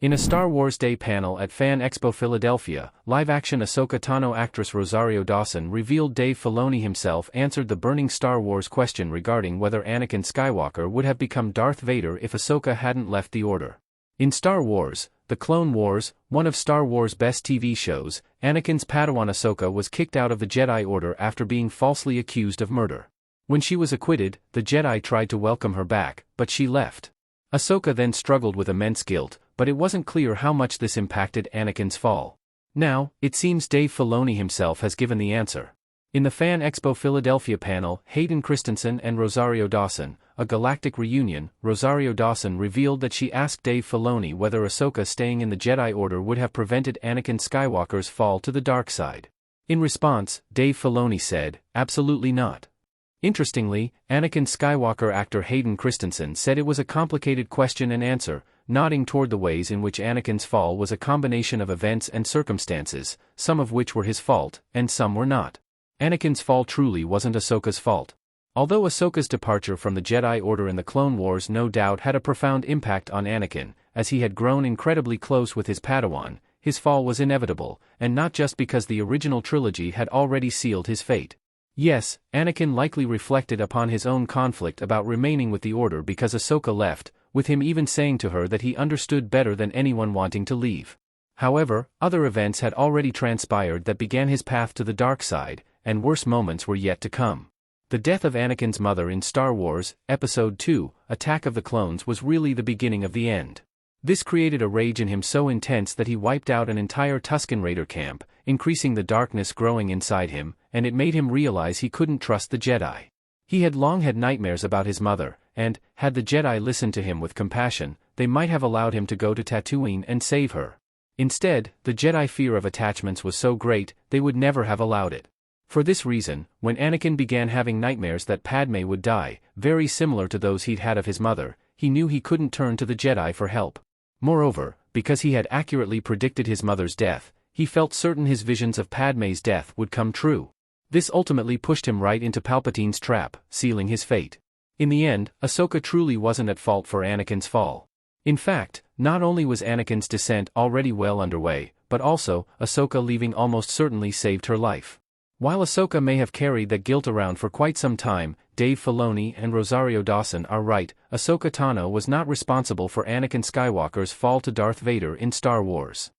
In a Star Wars Day panel at Fan Expo Philadelphia, live-action Ahsoka Tano actress Rosario Dawson revealed Dave Filoni himself answered the burning Star Wars question regarding whether Anakin Skywalker would have become Darth Vader if Ahsoka hadn't left the Order. In Star Wars: The Clone Wars, one of Star Wars' best TV shows, Anakin's Padawan Ahsoka was kicked out of the Jedi Order after being falsely accused of murder. When she was acquitted, the Jedi tried to welcome her back, but she left. Ahsoka then struggled with immense guilt, but it wasn't clear how much this impacted Anakin's fall. Now, it seems Dave Filoni himself has given the answer. In the Fan Expo Philadelphia panel, Hayden Christensen and Rosario Dawson, a galactic reunion, Rosario Dawson revealed that she asked Dave Filoni whether Ahsoka staying in the Jedi Order would have prevented Anakin Skywalker's fall to the dark side. In response, Dave Filoni said, "Absolutely not." Interestingly, Anakin Skywalker actor Hayden Christensen said it was a complicated question and answer, nodding toward the ways in which Anakin's fall was a combination of events and circumstances, some of which were his fault, and some were not. Anakin's fall truly wasn't Ahsoka's fault. Although Ahsoka's departure from the Jedi Order in the Clone Wars no doubt had a profound impact on Anakin, as he had grown incredibly close with his Padawan, his fall was inevitable, and not just because the original trilogy had already sealed his fate. Yes, Anakin likely reflected upon his own conflict about remaining with the Order because Ahsoka left, with him even saying to her that he understood better than anyone wanting to leave. However, other events had already transpired that began his path to the dark side, and worse moments were yet to come. The death of Anakin's mother in Star Wars, Episode II, Attack of the Clones was really the beginning of the end. This created a rage in him so intense that he wiped out an entire Tusken Raider camp, increasing the darkness growing inside him, and it made him realize he couldn't trust the Jedi. He had long had nightmares about his mother, and, had the Jedi listened to him with compassion, they might have allowed him to go to Tatooine and save her. Instead, the Jedi fear of attachments was so great, they would never have allowed it. For this reason, when Anakin began having nightmares that Padme would die, very similar to those he'd had of his mother, he knew he couldn't turn to the Jedi for help. Moreover, because he had accurately predicted his mother's death, he felt certain his visions of Padme's death would come true. This ultimately pushed him right into Palpatine's trap, sealing his fate. In the end, Ahsoka truly wasn't at fault for Anakin's fall. In fact, not only was Anakin's descent already well underway, but also, Ahsoka leaving almost certainly saved her life. While Ahsoka may have carried that guilt around for quite some time, Dave Filoni and Rosario Dawson are right, Ahsoka Tano was not responsible for Anakin Skywalker's fall to Darth Vader in Star Wars.